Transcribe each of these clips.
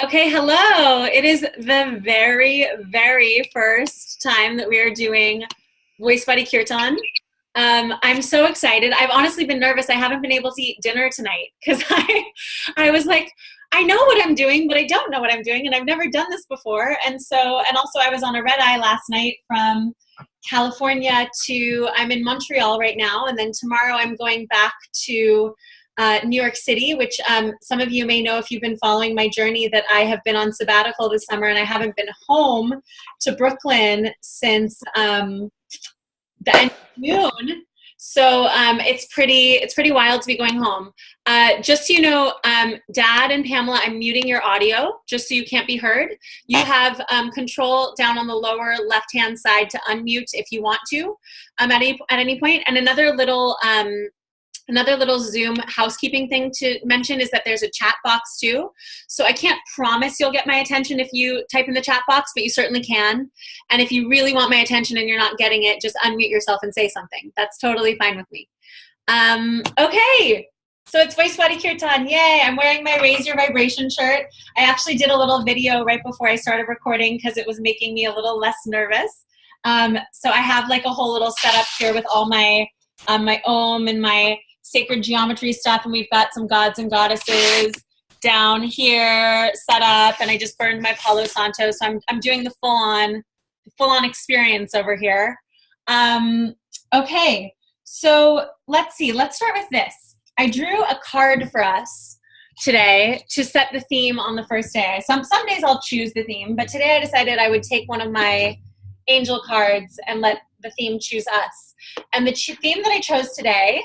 Okay, hello. It is the very, very first time that we are doing Voice Body Kirtan. I'm so excited. I've honestly been nervous. I haven't been able to eat dinner tonight because I was like, I know what I'm doing, but I don't know what I'm doing, and I've never done this before. And also I was on a red eye last night from California I'm in Montreal right now, and then tomorrow I'm going back to New York City, which some of you may know if you've been following my journey that I have been on sabbatical this summer, and I haven't been home to Brooklyn since the end of June. So it's pretty wild to be going home. Just so you know, Dad and Pamela, I'm muting your audio just so you can't be heard. You have control down on the lower left-hand side to unmute if you want to at any point. And another little Zoom housekeeping thing to mention is that there's a chat box too. So I can't promise you'll get my attention if you type in the chat box, but you certainly can. And if you really want my attention and you're not getting it, just unmute yourself and say something. That's totally fine with me. Okay, so it's Voice Body Kirtan. Yay, I'm wearing my Raise Your Vibration shirt. I actually did a little video right before I started recording because it was making me a little less nervous. So I have like a whole little setup here with all my Om and my sacred geometry stuff, and we've got some gods and goddesses down here set up, and I just burned my Palo Santo, so I'm doing the full-on experience over here. Okay, so let's see. Let's start with this. I drew a card for us today to set the theme on the first day. Some days I'll choose the theme, but today I decided I would take one of my angel cards and let the theme choose us. And the theme that I chose today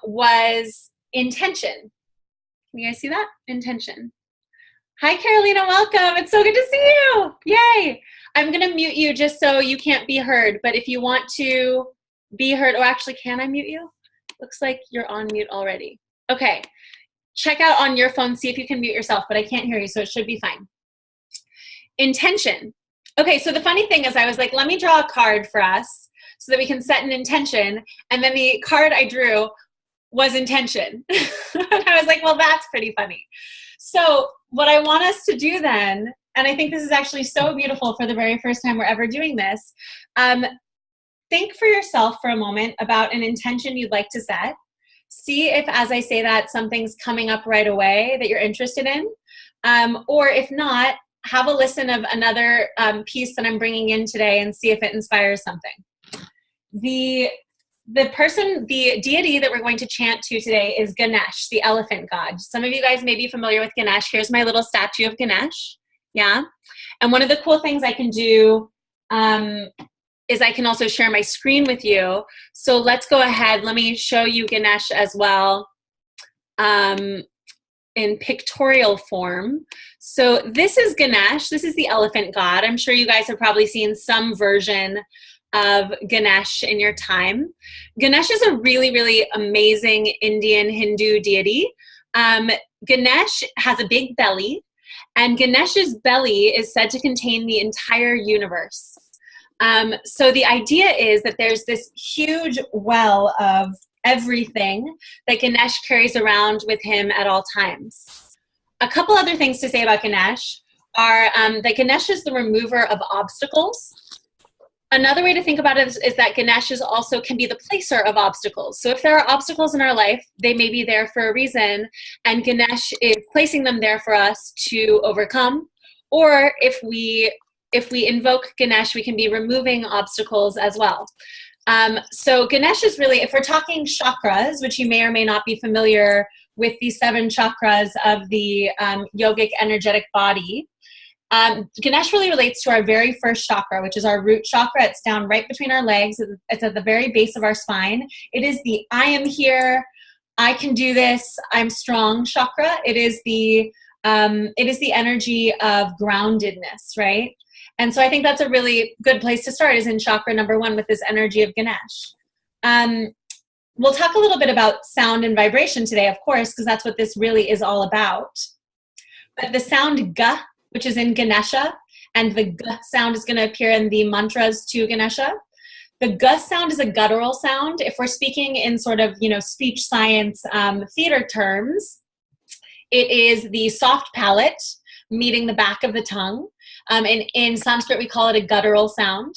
was intention. Can you guys see that? Intention. Hi, Carolina. Welcome. It's so good to see you. Yay. I'm going to mute you just so you can't be heard. But if you want to be heard, or actually, can I mute you? Looks like you're on mute already. Okay. Check out on your phone. See if you can mute yourself, but I can't hear you, so it should be fine. Intention. Okay, so the funny thing is I was like, let me draw a card for us so that we can set an intention. And then the card I drew was intention. And I was like, well, that's pretty funny. So what I want us to do then, and I think this is actually so beautiful for the very first time we're ever doing this, think for yourself for a moment about an intention you'd like to set. See if, as I say that, something's coming up right away that you're interested in. Or if not, have a listen of another piece that I'm bringing in today and see if it inspires something. The deity that we're going to chant to today is Ganesh, the elephant god. Some of you guys may be familiar with Ganesh. Here's my little statue of Ganesh. Yeah. And one of the cool things I can do is I can also share my screen with you. So let's go ahead. Let me show you Ganesh as well in pictorial form. So this is Ganesh. This is the elephant god. I'm sure you guys have probably seen some version of Ganesh in your time. Ganesh is a really, really amazing Indian Hindu deity. Ganesh has a big belly, and Ganesh's belly is said to contain the entire universe. So the idea is that there's this huge well of everything that Ganesh carries around with him at all times. A couple other things to say about Ganesh are that Ganesh is the remover of obstacles. Another way to think about it is that Ganesh also can be the placer of obstacles. So if there are obstacles in our life, they may be there for a reason, and Ganesh is placing them there for us to overcome. Or if we invoke Ganesh, we can be removing obstacles as well. So Ganesh is really, if we're talking chakras, which you may or may not be familiar with, the 7 chakras of the yogic energetic body, Ganesh really relates to our very first chakra, which is our root chakra. It's down right between our legs. It's at the very base of our spine. It is the I am here, I can do this, I'm strong chakra. It is the energy of groundedness, right? And so I think that's a really good place to start, is in chakra number 1 with this energy of Ganesh. We'll talk a little bit about sound and vibration today, of course, because that's what this really is all about. But the sound Ga, which is in Ganesha, and the G sound is going to appear in the mantras to Ganesha. The G sound is a guttural sound. If we're speaking in sort of, speech science theater terms, it is the soft palate meeting the back of the tongue. In Sanskrit, we call it a guttural sound.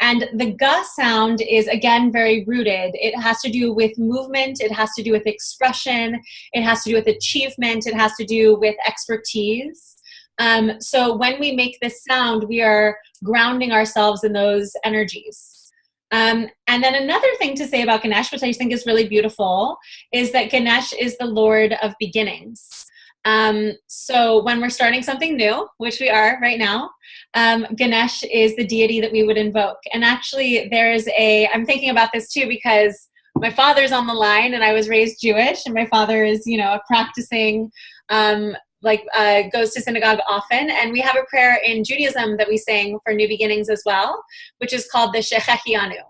And the ga sound is, again, very rooted. It has to do with movement. It has to do with expression. It has to do with achievement. It has to do with expertise. So when we make this sound, we are grounding ourselves in those energies. And then another thing to say about Ganesh, which I think is really beautiful, is that Ganesh is the Lord of beginnings. So when we're starting something new, which we are right now, Ganesh is the deity that we would invoke. And actually I'm thinking about this too, because my father's on the line and I was raised Jewish, and my father is, a practicing, goes to synagogue often. And we have a prayer in Judaism that we sing for new beginnings as well, which is called the Shechechianu.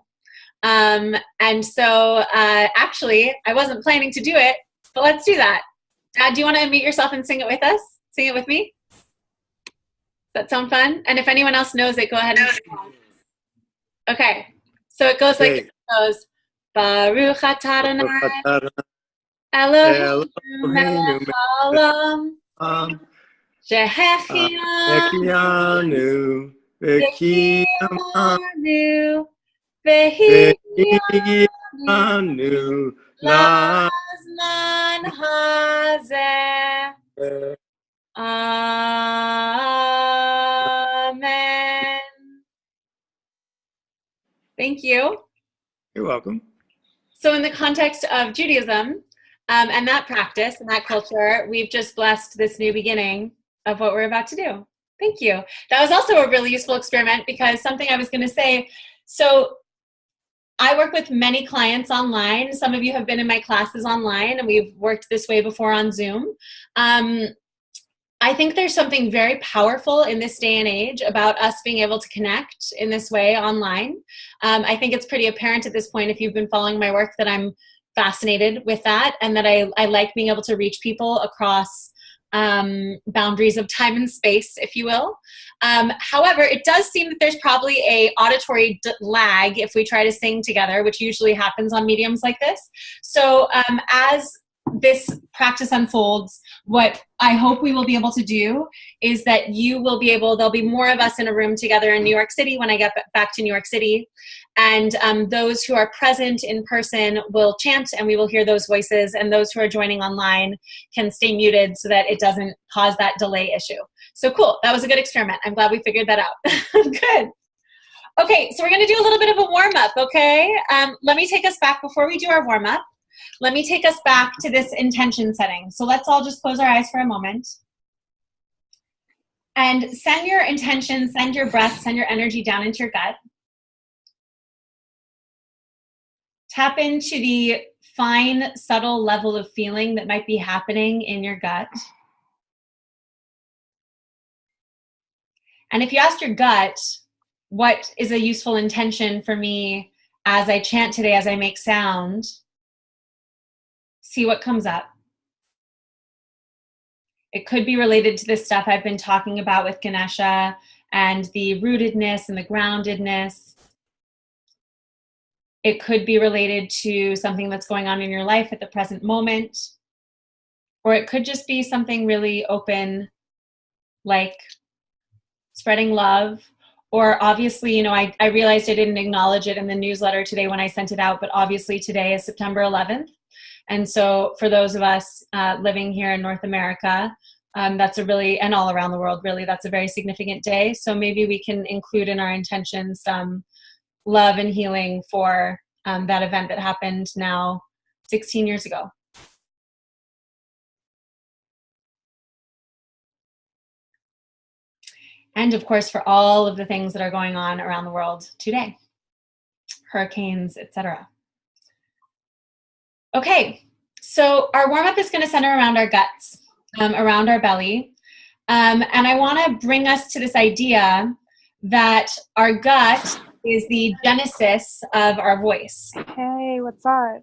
And so actually, I wasn't planning to do it, but let's do that. Dad, do you want to unmute yourself and sing it with us? Sing it with me? Does that sound fun? And if anyone else knows it, go ahead and sing. Okay. So it goes like it goes. Baruch atah Adonai Eloheinu melech haolam shehechianu v'kiyamanu v'higyanu lazman hazeh. Amen. Thank you. You're welcome. So in the context of Judaism and that practice and that culture, we've just blessed this new beginning of what we're about to do. Thank you. That was also a really useful experiment, because something I was going to say, so I work with many clients online. Some of you have been in my classes online, and we've worked this way before on Zoom. I think there's something very powerful in this day and age about us being able to connect in this way online. I think it's pretty apparent at this point, if you've been following my work, that I'm fascinated with that, and that I like being able to reach people across boundaries of time and space, if you will. However, it does seem that there's probably a auditory lag if we try to sing together, which usually happens on mediums like this. So as this practice unfolds, what I hope we will be able to do is that there'll be more of us in a room together in New York City when I get back to New York City. And those who are present in person will chant, and we will hear those voices. And those who are joining online can stay muted so that it doesn't cause that delay issue. So cool. That was a good experiment. I'm glad we figured that out. Good. Okay, so we're going to do a little bit of a warm-up, okay? Let me take us back before we do our warm-up. Let me take us back to this intention setting. So let's all just close our eyes for a moment. And send your intention, send your breath, send your energy down into your gut. Tap into the fine, subtle level of feeling that might be happening in your gut. And if you ask your gut, what is a useful intention for me as I chant today, as I make sound, see what comes up. It could be related to this stuff I've been talking about with Ganesha and the rootedness and the groundedness. It could be related to something that's going on in your life at the present moment. Or it could just be something really open, like spreading love. Or obviously, I realized I didn't acknowledge it in the newsletter today when I sent it out, but obviously today is September 11th. And so for those of us living here in North America, that's and all around the world, really, that's a very significant day. So maybe we can include in our intentions some love and healing for that event that happened now 16 years ago. And of course, for all of the things that are going on around the world today, hurricanes, etc. Okay, so our warm-up is going to center around our guts, around our belly. And I want to bring us to this idea that our gut is the genesis of our voice. Hey, what's up?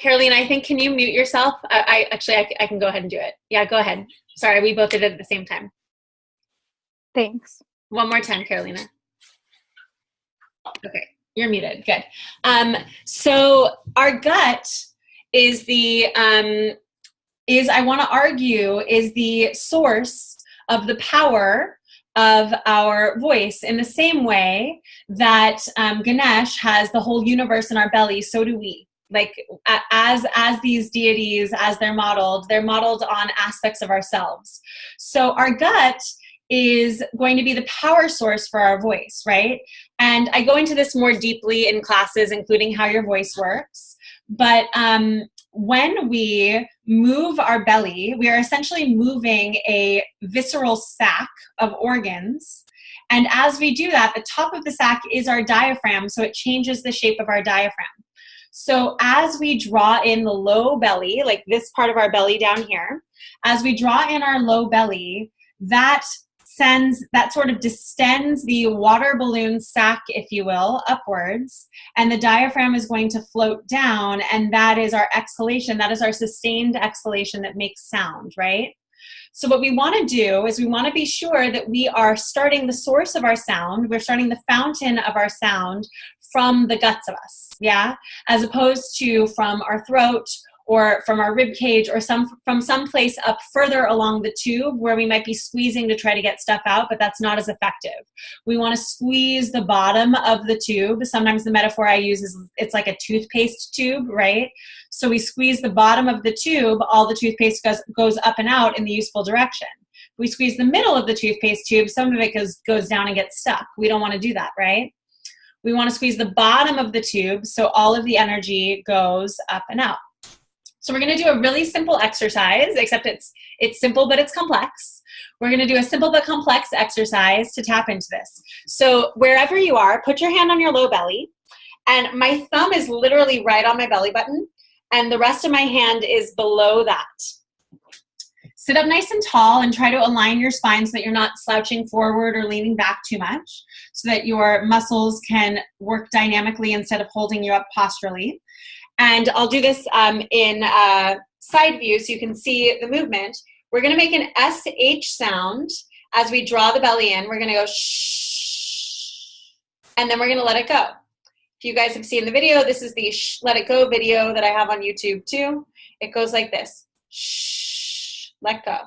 Carolina, I think, can you mute yourself? I can go ahead and do it. Yeah, go ahead. Sorry, we both did it at the same time. Thanks. One more time, Carolina. Okay, you're muted. Good. So our gut is I want to argue, is the source of the power of our voice. In the same way that Ganesh has the whole universe in our belly, so do we. Like as these deities, as they're modeled on aspects of ourselves. So our gut is going to be the power source for our voice, right? And I go into this more deeply in classes, including how your voice works. But when we move our belly, we are essentially moving a visceral sac of organs. And as we do that, the top of the sac is our diaphragm, so it changes the shape of our diaphragm. So as we draw in the low belly, like this part of our belly down here, as we draw in our low belly, that sort of distends the water balloon sac, if you will, upwards, and the diaphragm is going to float down, and that is our exhalation. That is our sustained exhalation that makes sound, right? So what we want to do is we want to be sure that we are starting the source of our sound, we're starting the fountain of our sound from the guts of us, yeah? As opposed to from our throat or from our rib cage or from some place up further along the tube where we might be squeezing to try to get stuff out, but that's not as effective. We want to squeeze the bottom of the tube. Sometimes the metaphor I use is it's like a toothpaste tube, right? So we squeeze the bottom of the tube, all the toothpaste goes up and out in the useful direction. If we squeeze the middle of the toothpaste tube, some of it goes down and gets stuck. We don't want to do that, right? We want to squeeze the bottom of the tube so all of the energy goes up and out. So we're going to do a really simple exercise, except it's simple, but it's complex. We're going to do a simple but complex exercise to tap into this. So wherever you are, put your hand on your low belly, and my thumb is literally right on my belly button, and the rest of my hand is below that. Sit up nice and tall and try to align your spine so that you're not slouching forward or leaning back too much, so that your muscles can work dynamically instead of holding you up posturally. And I'll do this in side view so you can see the movement. We're going to make an SH sound as we draw the belly in. We're going to go shh, and then we're going to let it go. If you guys have seen the video, this is the let it go video that I have on YouTube too. It goes like this. Shh, let go.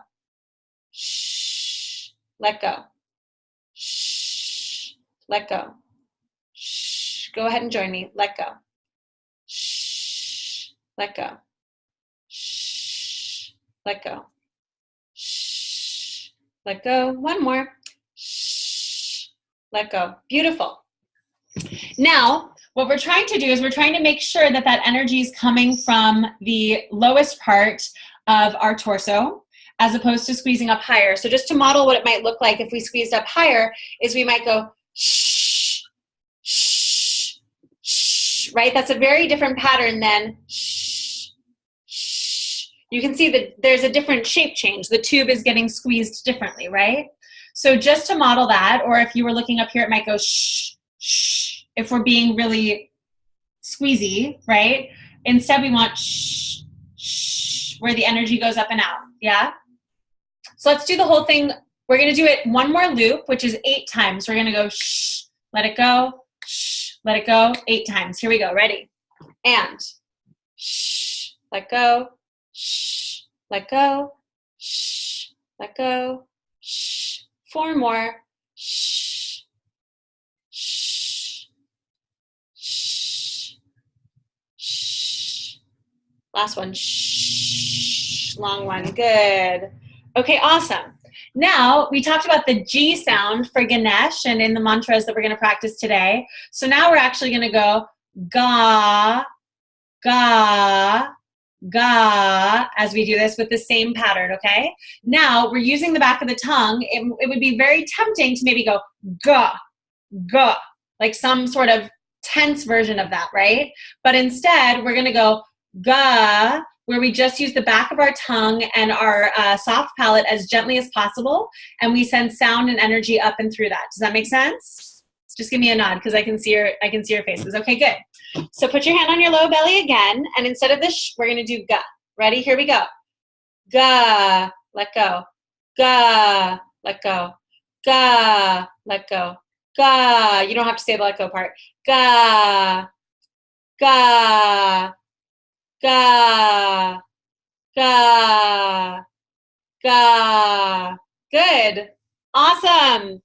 Shh, let go. Shh, let go. Shh, go ahead and join me. Let go. Shh, let go. Shh, let go. Shh, let go. One more. Shh, let go. Beautiful. Now, what we're trying to do is we're trying to make sure that that energy is coming from the lowest part of our torso as opposed to squeezing up higher. So just to model what it might look like if we squeezed up higher is we might go shh, shh, shh, right? That's a very different pattern than shh, shh. You can see that there's a different shape change. The tube is getting squeezed differently, right? So just to model that, or if you were looking up here, it might go shh, shh, if we're being really squeezy, right? Instead, we want shh, shh, where the energy goes up and out, yeah? So let's do the whole thing. We're going to do it one more loop, which is 8 times. We're going to go shh, let it go, shh, let it go, 8 times. Here we go, ready? And shh, let go, shh, let go, shh, let go, shh. 4 more, shh, shh, shh, shh. Last one, shh, long one, good. Okay, awesome. Now, we talked about the G sound for Ganesh and in the mantras that we're going to practice today. So now we're actually going to go ga, ga, ga, as we do this with the same pattern, okay? Now, we're using the back of the tongue. It would be very tempting to maybe go ga, ga, like some sort of tense version of that, right? But instead, we're going to go ga, where we just use the back of our tongue and our soft palate as gently as possible, and we send sound and energy up and through that. Does that make sense? Just give me a nod because I can see your faces. Okay, good. So put your hand on your low belly again, and instead of this, we're going to do ga. Ready? Here we go. Ga, let go. Ga, let go. Ga, let go. Ga. You don't have to say the let go part. Ga, ga, ga, ga, ga, Good. Awesome.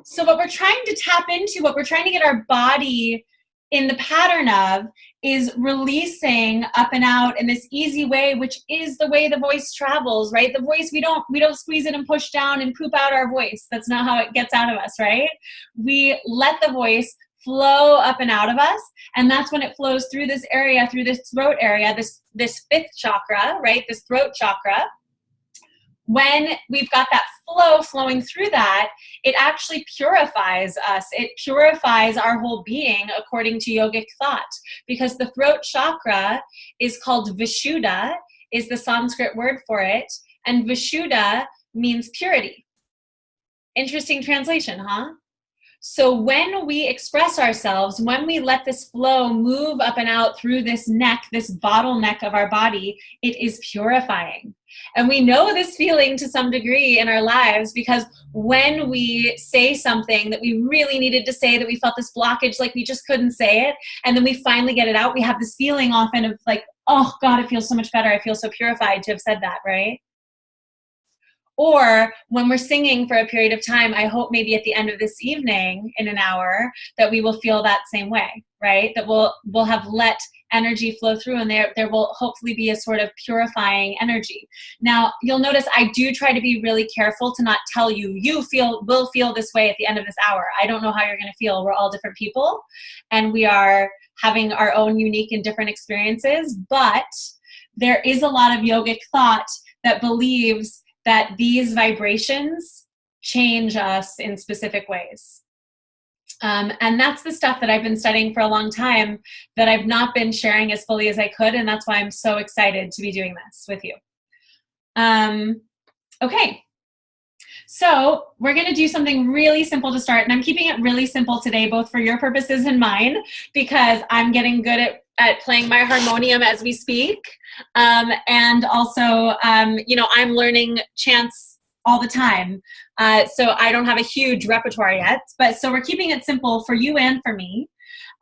So what we're trying to tap into, what we're trying to get our body in the pattern of, is releasing up and out in this easy way, which is the way the voice travels, right? The voice, we don't squeeze it and push down and poop out our voice. That's not how it gets out of us, right? We let the voice flow up and out of us, and that's when it flows through this area, through this throat area, this fifth chakra, right? This throat chakra. When we've got that flow flowing through that, it actually purifies us. It purifies our whole being, according to yogic thought, because the throat chakra is called Vishuddha, is the Sanskrit word for it, and Vishuddha means purity. Interesting translation, huh? So when we express ourselves, when we let this flow move up and out through this neck, this bottleneck of our body, it is purifying. And we know this feeling to some degree in our lives, because when we say something that we really needed to say, that we felt this blockage, like we just couldn't say it, and then we finally get it out, we have this feeling often of like, oh God, it feels so much better. I feel so purified to have said that, right? Or when we're singing for a period of time, I hope maybe at the end of this evening in an hour that we will feel that same way, right? That we'll have let energy flow through, and there will hopefully be a sort of purifying energy. Now, you'll notice I do try to be really careful to not tell you, will feel this way at the end of this hour. I don't know how you're going to feel. We're all different people, and we are having our own unique and different experiences, but there is a lot of yogic thought that believes that these vibrations change us in specific ways. And that's the stuff that I've been studying for a long time that I've not been sharing as fully as I could, and that's why I'm so excited to be doing this with you. Okay, so we're going to do something really simple to start, and I'm keeping it really simple today, both for your purposes and mine, because I'm getting good at playing my harmonium as we speak. And also, I'm learning chants all the time. So I don't have a huge repertoire yet, but so we're keeping it simple for you and for me.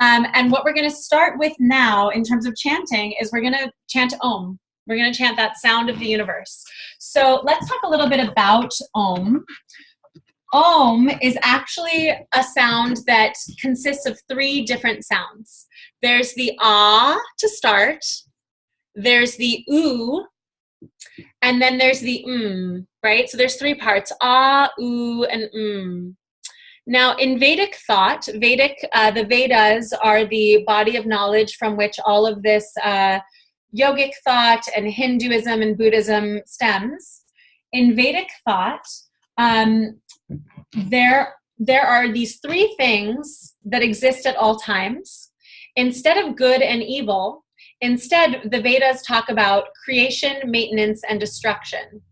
And what we're going to start with now in terms of chanting is we're going to chant Om. We're going to chant that sound of the universe. So let's talk a little bit about Om. Om is actually a sound that consists of 3 different sounds. There's the ah to start, there's the oo, and then there's the right? So there's 3 parts, ah, oo, and Now in Vedic thought, the Vedas are the body of knowledge from which all of this yogic thought and Hinduism and Buddhism stems. In Vedic thought, there are these 3 things that exist at all times. Instead of good and evil, instead the Vedas talk about creation, maintenance, and destruction.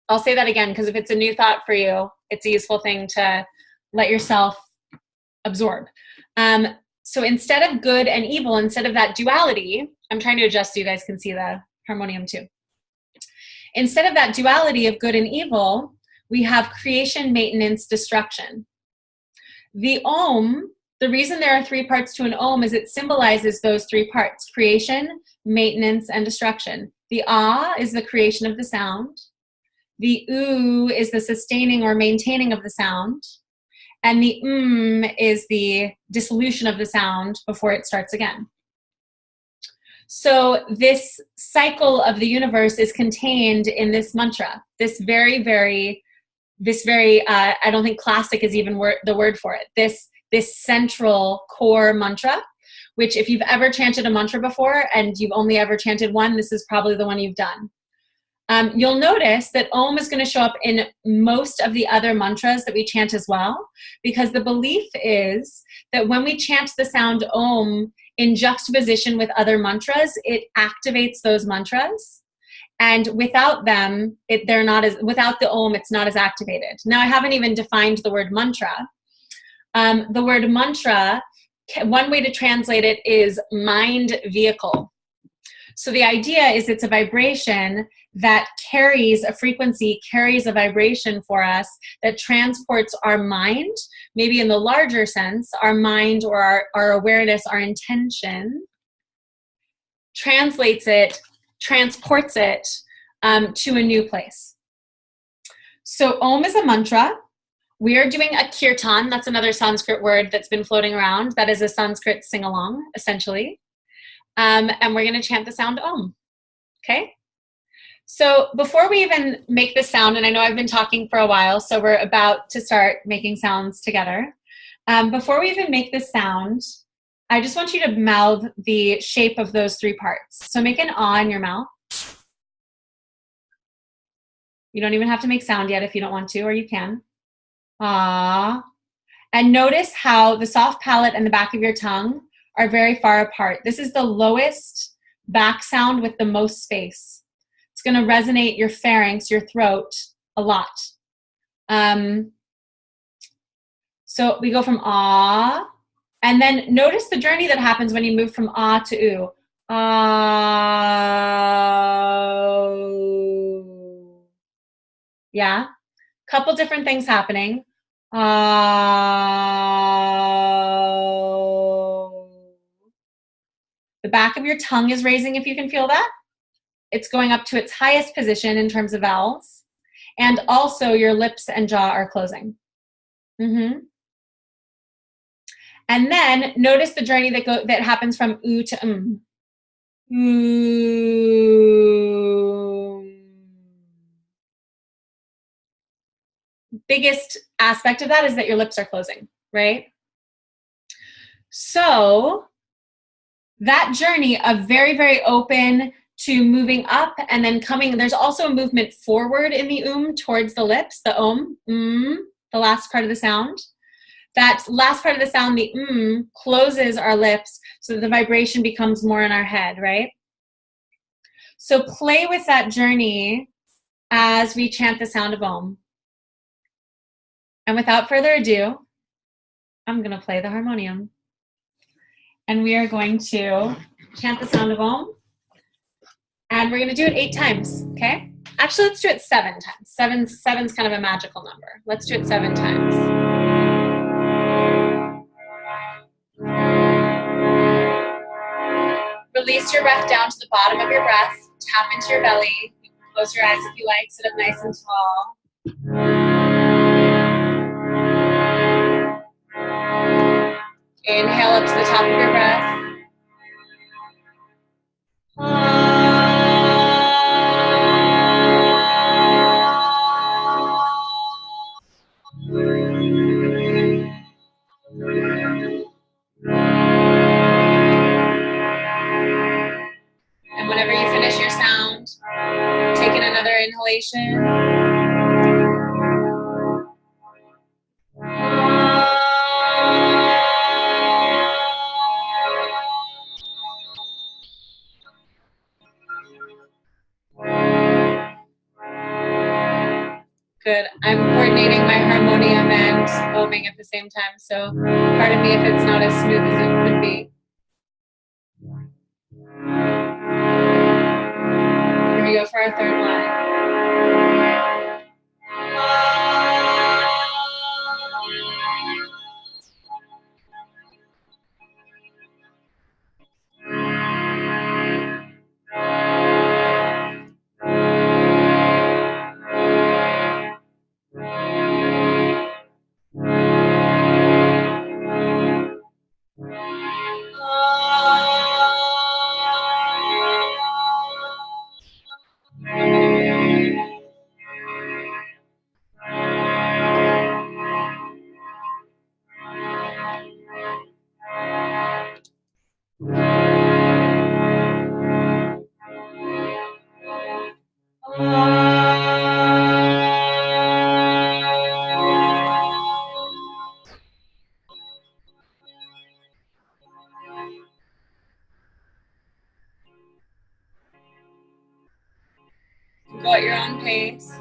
I'll say that again, because if it's a new thought for you, it's a useful thing to let yourself absorb. So instead of good and evil, instead of that duality, I'm trying to adjust so you guys can see the harmonium too. Instead of that duality of good and evil, we have creation, maintenance, destruction. The Om, the reason there are 3 parts to an Om is it symbolizes those 3 parts, creation, maintenance, and destruction. The Ah is the creation of the sound. The Oo is the sustaining or maintaining of the sound. And the is the dissolution of the sound before it starts again. So this cycle of the universe is contained in this mantra, this very, I don't think classic is even the word for it, this central core mantra, which if you've ever chanted a mantra before and you've only ever chanted one, this is probably the one you've done. You'll notice that Om is going to show up in most of the other mantras that we chant as well, because the belief is that when we chant the sound Om in juxtaposition with other mantras, it activates those mantras. And without them, without the Om, it's not as activated. Now, I haven't even defined the word mantra. The word mantra, one way to translate it is mind vehicle. So the idea is it's a vibration that carries a frequency, carries a vibration for us that transports our mind, maybe in the larger sense, our mind or our awareness, our intention, transports it to a new place. So Om is a mantra. We are doing a kirtan. That's another Sanskrit word that's been floating around. That is a Sanskrit sing-along, essentially. And we're going to chant the sound Om. Okay? So before we even make the sound, and I know I've been talking for a while, so we're about to start making sounds together. Before we even make the sound, I just want you to mouth the shape of those three parts. So make an ah in your mouth. You don't even have to make sound yet if you don't want to, or you can. Ah. And notice how the soft palate and the back of your tongue are very far apart. This is the lowest back sound with the most space. It's going to resonate your pharynx, your throat, a lot. So we go from ah, and then notice the journey that happens when you move from ah to oo. Ah. Yeah? Couple different things happening. The back of your tongue is raising, if you can feel that. It's going up to its highest position in terms of vowels. And also your lips and jaw are closing. And then notice the journey that happens from oo to Biggest aspect of that is that your lips are closing, right? So that journey of very, very open to moving up and then coming, there's also a movement forward in the towards the lips, the om, the last part of the sound. That last part of the sound, the closes our lips so that the vibration becomes more in our head, right? So play with that journey as we chant the sound of Om. And without further ado, I'm going to play the harmonium. And we are going to chant the sound of Om. And we're going to do it 8 times, okay? Actually, let's do it 7 times. Seven's kind of a magical number. Let's do it 7 times. Release your breath down to the bottom of your breath. Tap into your belly. Close your eyes if you like. Sit up nice and tall. Inhale up to the top of your breath. And whenever you finish your sound, take in another inhalation. Good. I'm coordinating my harmonium and oming at the same time, so pardon me if it's not as smooth as it could be. Here we go for our 3rd line. Go at your own pace.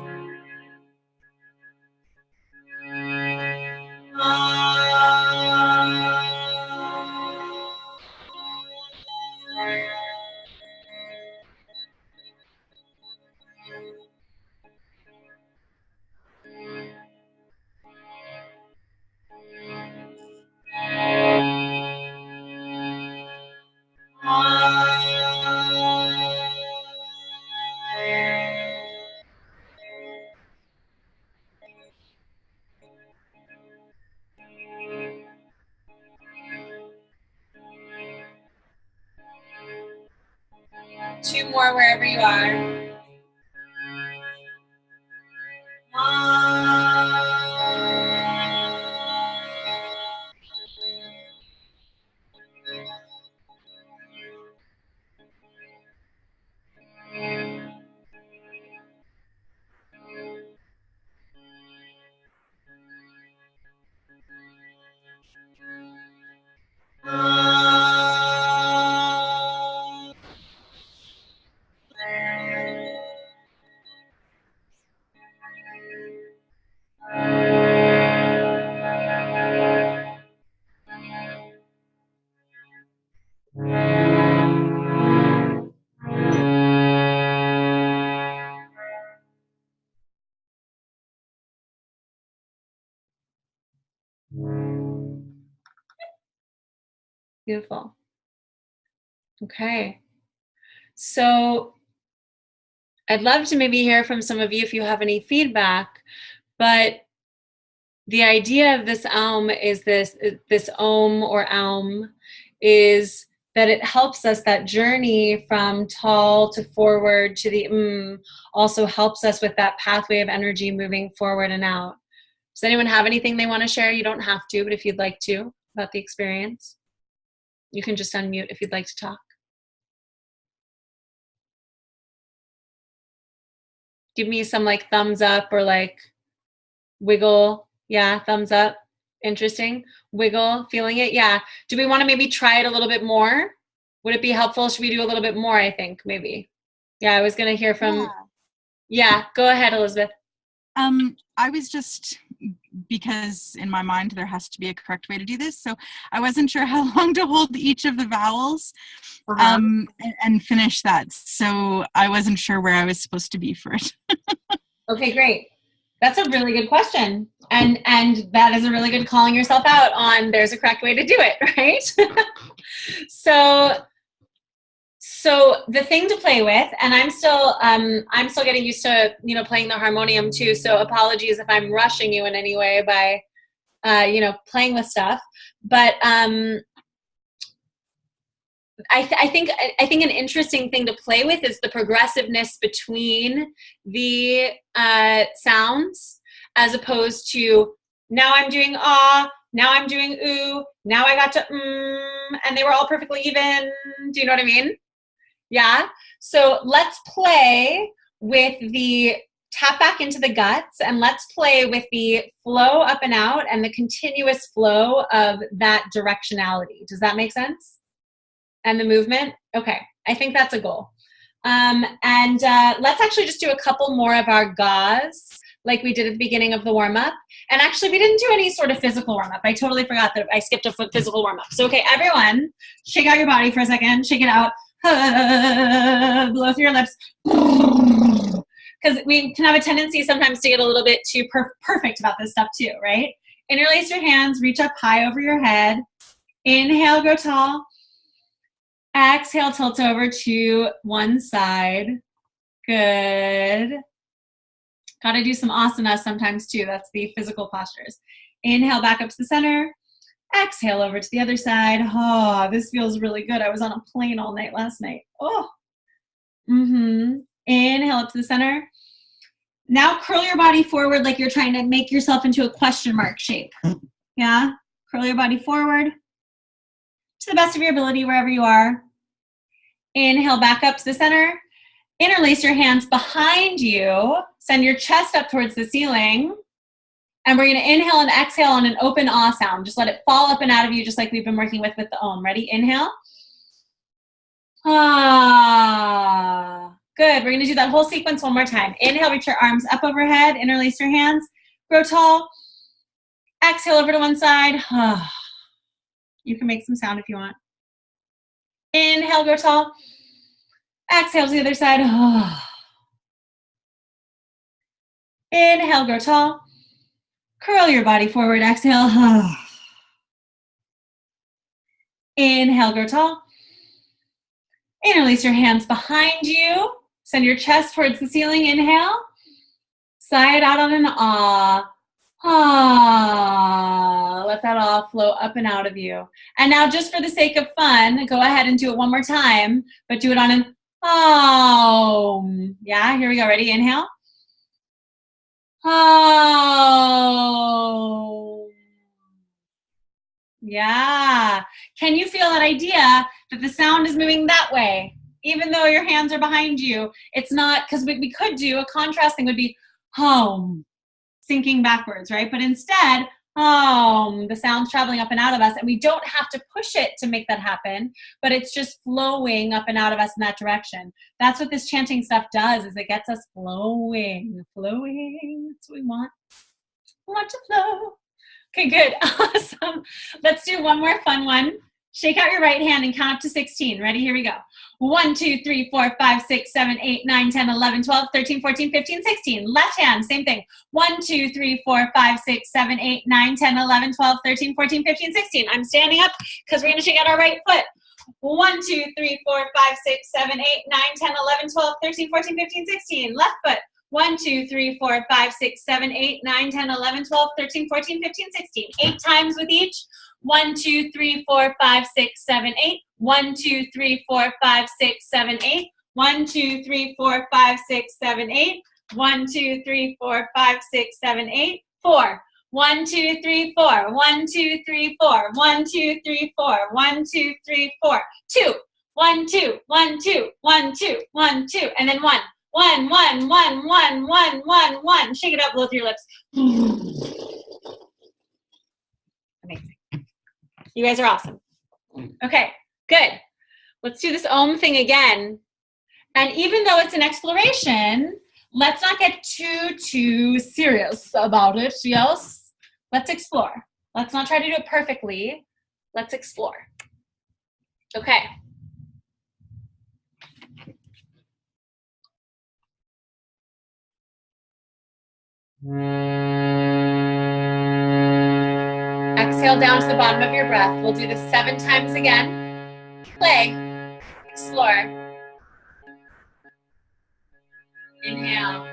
Two more wherever you are. Beautiful. Okay. So I'd love to maybe hear from some of you if you have any feedback, but the idea of this is this Om or Aum is that it helps us, that journey from tall to forward to the also helps us with that pathway of energy moving forward and out. Does anyone have anything they want to share? You don't have to, but if you'd like to, about the experience, you can just unmute if you'd like to talk. Give me some like thumbs up or like wiggle. Yeah, thumbs up. Interesting. Wiggle, feeling it. Yeah. Do we want to maybe try it a little bit more? Would it be helpful? Should we do a little bit more, I think, maybe? Yeah, I was going to hear from... Yeah, go ahead, Elizabeth. I was just, because in my mind there has to be a correct way to do this, so I wasn't sure how long to hold each of the vowels and finish that. So I wasn't sure where I was supposed to be for it. Okay, great. That's a really good question. And that is a really good calling yourself out on there's a correct way to do it, right? So the thing to play with, and I'm still getting used to, playing the harmonium too. So apologies if I'm rushing you in any way by, playing with stuff. But I think an interesting thing to play with is the progressiveness between the sounds, as opposed to now I'm doing ah, now I'm doing ooh, now I got to and they were all perfectly even. Do you know what I mean? Yeah. So let's play with the tap back into the guts, and let's play with the flow up and out and the continuous flow of that directionality. Does that make sense? And the movement? Okay. I think that's a goal. Let's actually just do a couple more of our gauze like we did at the beginning of the warm-up. And actually, we didn't do any sort of physical warm-up. I totally forgot that I skipped a physical warm-up. So, okay, everyone, shake out your body for a second. Shake it out. Blow through your lips. Because we can have a tendency sometimes to get a little bit too perfect about this stuff too, right? Interlace your hands. Reach up high over your head. Inhale, grow tall. Exhale, tilt over to one side. Good. Got to do some asanas sometimes too. That's the physical postures. Inhale back up to the center. Exhale over to the other side. Oh, this feels really good. I was on a plane all night last night. Oh. Inhale up to the center. Now curl your body forward like you're trying to make yourself into a question mark shape. Yeah? Curl your body forward to the best of your ability wherever you are. Inhale back up to the center. Interlace your hands behind you. Send your chest up towards the ceiling. And we're going to inhale and exhale on an open ah sound. Just let it fall up and out of you, just like we've been working with the Om. Ready? Inhale. Ah. Good. We're going to do that whole sequence one more time. Inhale, reach your arms up overhead. Interlace your hands. Grow tall. Exhale over to one side. You can make some sound if you want. Inhale, grow tall. Exhale to the other side. Inhale, grow tall. Curl your body forward. Exhale. Inhale, grow tall. Interlace your hands behind you. Send your chest towards the ceiling. Inhale. Sigh it out on an ah. Ah, let that all flow up and out of you. And now just for the sake of fun, go ahead and do it one more time, but do it on an yeah, here we go. Ready? Inhale. Yeah. Can you feel that idea that the sound is moving that way? Even though your hands are behind you, it's not, because we could do a contrast thing would be home, sinking backwards, right? But instead, the sound's traveling up and out of us, and we don't have to push it to make that happen, but it's just flowing up and out of us in that direction. That's what this chanting stuff does, is it gets us flowing. That's what we want. We want to flow. Okay, good. Awesome. Let's do one more fun one. Shake out your right hand and count up to 16. Ready? Here we go. 1, 2, 3, 4, 5, 6, 7, 8, 9, 10, 11, 12, 13, 14, 15, 16. Left hand, same thing. 1, 2, 3, 4, 5, 6, 7, 8, 9, 10, 11, 12, 13, 14, 15, 16. I'm standing up because we're going to shake out our right foot. 1, 2, 3, 4, 5, 6, 7, 8, 9, 10, 11, 12, 13, 14, 15, 16. Left foot. 1, 2, 3, 4, 5, 6, 7, 8, 9, 10, 11, 12, 13, 14, 15, 16. 8 times with each. 1, 2, 3, 4, 5, 6, 7, 8. 1, 2, 3, 4, 5, 6, 7, 8. 1, 2, 3, 4, 5, 6, 7, 8. 1, 2, 3, 4, 5, 6, 7, 8. 4. 1, 2, 3, 4. 1, 2, 3, 4. 1, 2, 3, 4. 1, 2, 3, 4. 2. 1, 2, 1, 2, 1, 2, 1, 2. And then 1. 1, 1, 1, 1, 1, 1, 1. Shake it up, blow through your lips. Amazing. You guys are awesome. Okay, good. Let's do this Om thing again. And even though it's an exploration, let's not get too serious about it, yes? Let's explore. Let's not try to do it perfectly. Let's explore. Okay. Exhale down to the bottom of your breath. We'll do this 7 times again. Play. Explore. Inhale.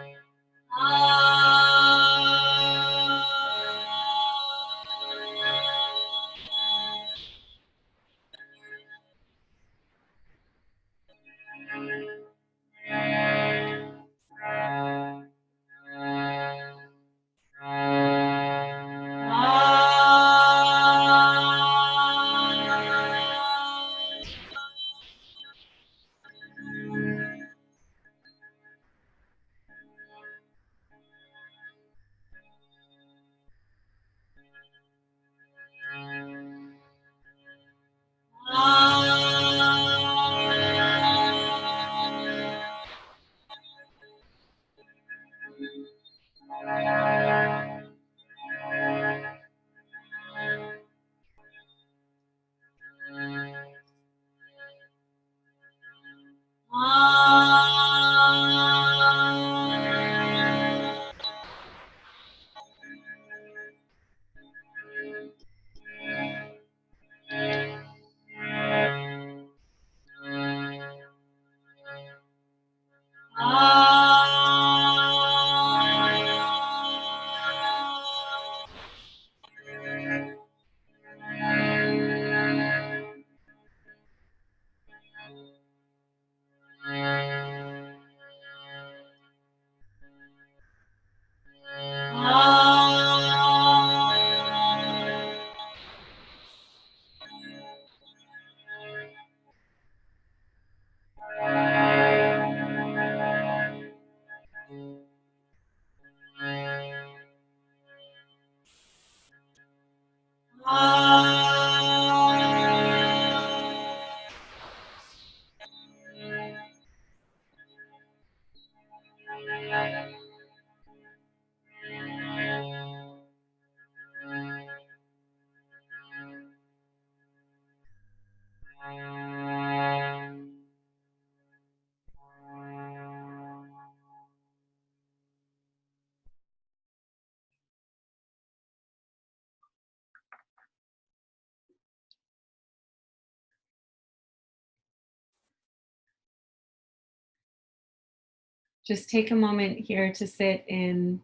Just take a moment here to sit in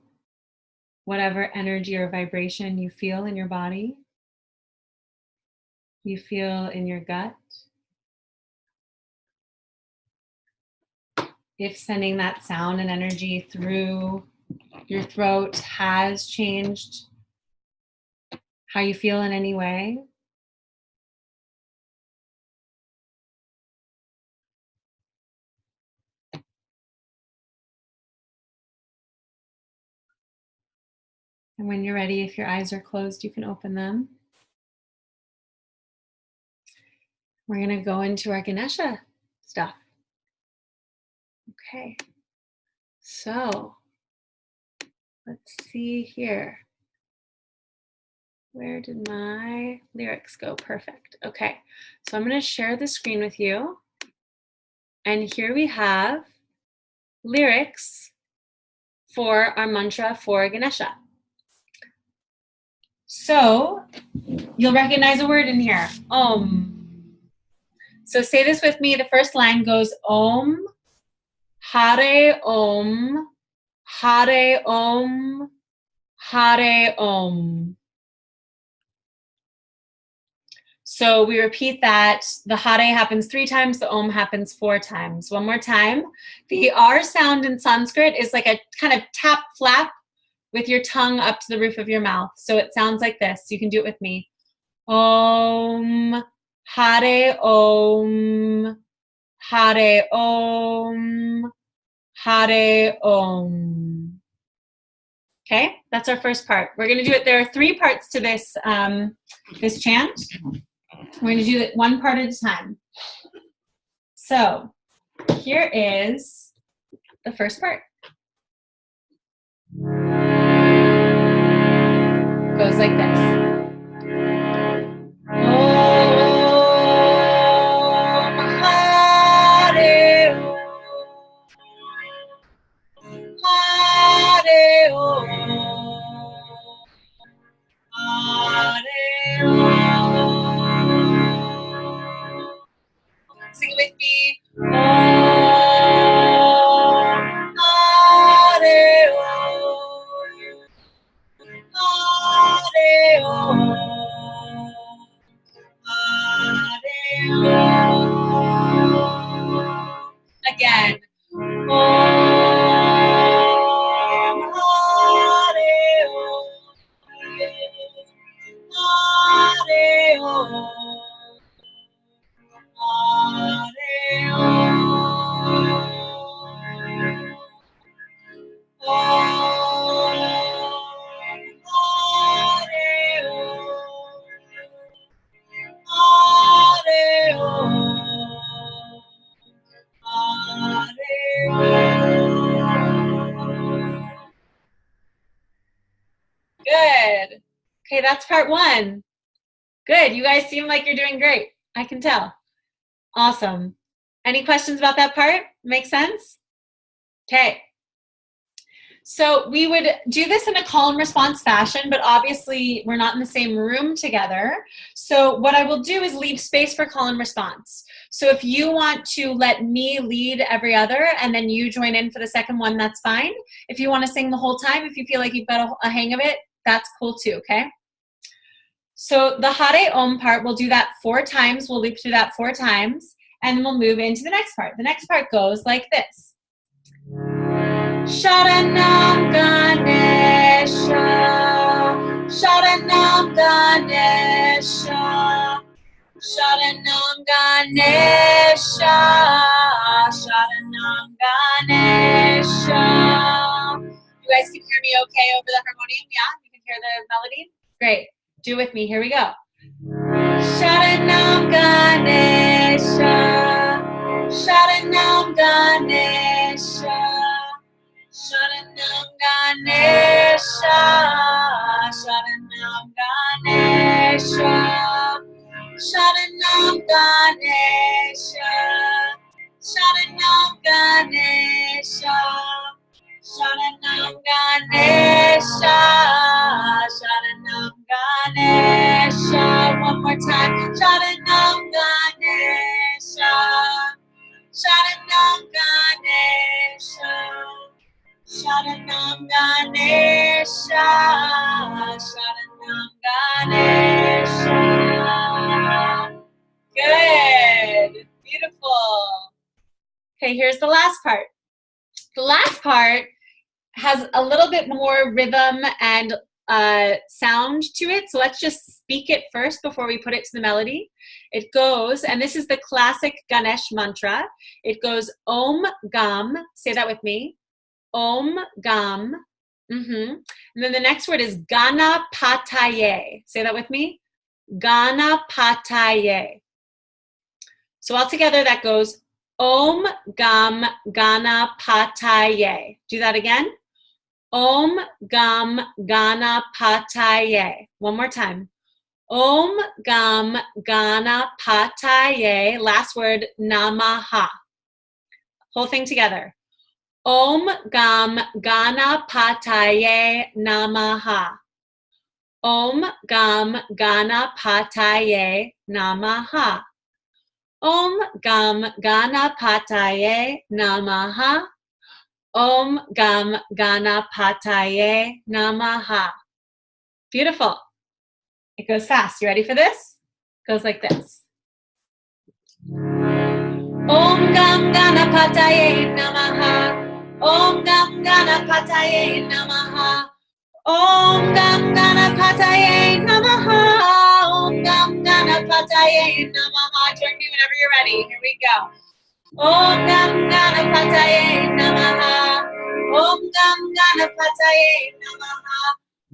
whatever energy or vibration you feel in your body, you feel in your gut. If sending that sound and energy through your throat has changed how you feel in any way. And when you're ready, if your eyes are closed, you can open them. We're going to go into our Ganesha stuff. Okay. So, let's see here. Where did my lyrics go? Perfect. Okay. So I'm going to share the screen with you. And here we have lyrics for our mantra for Ganesha. So you'll recognize a word in here. Om. So say this with me. The first line goes Om, Hare Om, Hare Om, Hare Om. So we repeat that. The Hare happens 3 times, the Om happens 4 times. One more time. The R sound in Sanskrit is like a kind of tap flap with your tongue up to the roof of your mouth. So it sounds like this. You can do it with me. Om, Hare Om, Hare Om, Hare Om. Okay, that's our first part. We're going to do it. There are 3 parts to this, this chant. We're going to do it one part at a time. So here is the first part. Goes like this. Om Hare Om, Hare Om, Hare Om. Sing it with me. Om Hare Om, Hare Om, Hare Om. Again. Om Hare Om, Hare Om, Hare Om. Good. Okay, that's part 1. Good. You guys seem like you're doing great. I can tell. Awesome. Any questions about that part? Make sense? Okay. So we would do this in a call and response fashion, but obviously we're not in the same room together. So what I will do is leave space for call and response. So if you want to let me lead every other and then you join in for the second one, that's fine. If you want to sing the whole time, if you feel like you've got a hang of it, that's cool too, okay? So the Hare Om part, we'll do that 4 times. We'll loop through that 4 times, and we'll move into the next part. The next part goes like this. Sharanam Ganesha, Sharanam Ganesha, Sharanam Ganesha, Sharanam Ganesha. You guys can hear me okay over the harmonium? Yeah? You can hear the melody? Great. Do with me. Here we go. Sharanam Ganesha, Sharanam Ganesha, Sharanam Ganesha, Sharanam Ganesha, Sharanam Ganesha, Sharanam Ganesha, Sharanam Ganesha, Sharanam Ganesha. One more time. Sharanam Ganesha, Sharanam Ganesha, Sharanam Ganesha, Okay, here's the last part. The last part has a little bit more rhythm and sound to it. So let's just speak it first before we put it to the melody. It goes, and this is the classic Ganesh mantra. It goes Om Gam. Say that with me. Om Gam. And then the next word is Ganapataye. Say that with me. Ganapataye. So all together that goes Om Gam Ganapataye. Do that again. Om Gam Ganapataye. One more time. Om Gam Ganapataye. Last word, Namaha. Whole thing together. Om Gam Ganapataye Namaha. Om Gam Ganapataye Namaha. Om Gam Ganapataye Namaha. Om Gam Ganapataye Namaha. Beautiful. It goes fast. You ready for this? It goes like this. Om Gam Ganapataye Namaha. Om Gam Ganapataye Namaha. Om Gam Ganapataye Namaha. Om Gam Ganapataye Namaha. Join me whenever you're ready. Here we go. Om Gam Ganapataye Namaha. Om Gam Ganapataye Namaha.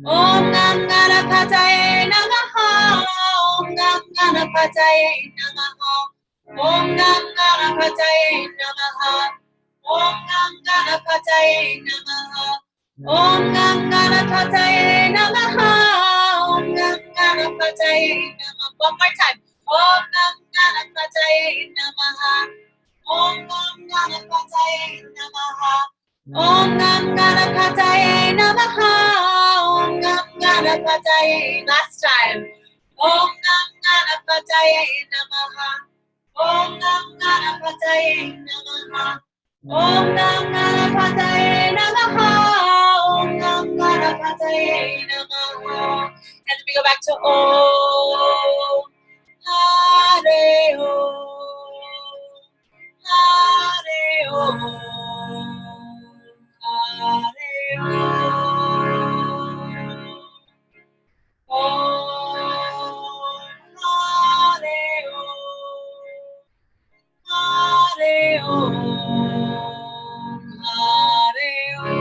Om Gam Ganapataye Namaha. Om Gam Ganapataye Namaha. Om Gam Ganapataye Namaha. Om Gam Ganapataye Namaha. Om Gam Ganapataye Namaha. Om Gam Ganapataye Namaha. One more time. Om Gam Ganapataye Namaha. Om Gam Ganapataye Namaha. Om Gam Ganapataye Namaha. Om Gam Ganapataye. Last time. Om Gam Ganapataye Namaha. Om Gam Ganapataye Namaha. Om Gam Ganapataye Namaha. Om Gam Ganapataye Namaha. And we go back to Om. Hare Om. Hare Om. Hare Om. Om. Hare Om. Hare Om. Hare Om.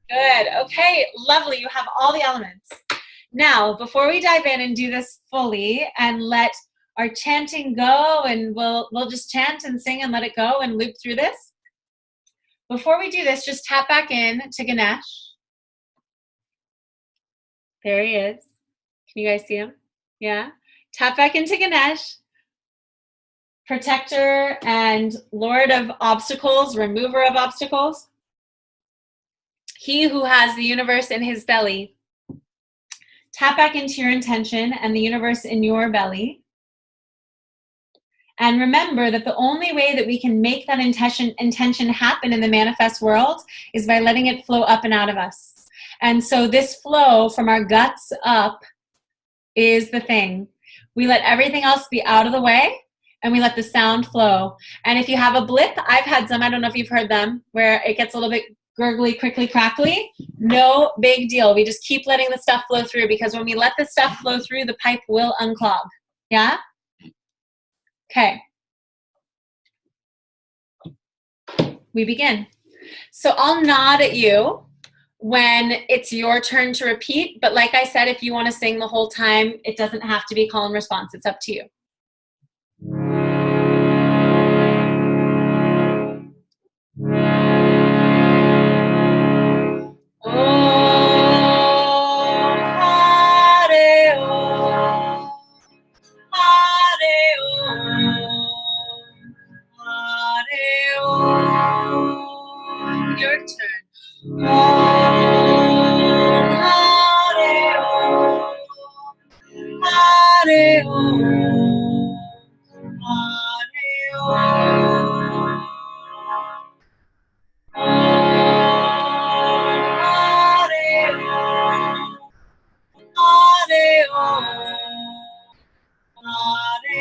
Good. Okay, lovely. You have all the elements. Now, before we dive in and do this fully and let our chanting go, and we'll just chant and sing and let it go and loop through this. Before we do this, just tap back in to Ganesh. There he is. Can you guys see him? Yeah. Tap back into Ganesh. Protector and Lord of obstacles, remover of obstacles. He who has the universe in his belly. Tap back into your intention and the universe in your belly. And remember that the only way that we can make that intention happen in the manifest world is by letting it flow up and out of us. And so this flow from our guts up is the thing. We let everything else be out of the way and we let the sound flow. And if you have a blip, I've had some, I don't know if you've heard them, where it gets a little bit gurgly, crickly, crackly. No big deal. We just keep letting the stuff flow through, because when we let the stuff flow through, the pipe will unclog. Yeah? Okay. We begin. So I'll nod at you when it's your turn to repeat, but like I said, if you want to sing the whole time, it doesn't have to be call and response. It's up to you. Your turn. Om Hare Om. Hare Om. Hare Om. Hare Om. Hare Om. Hare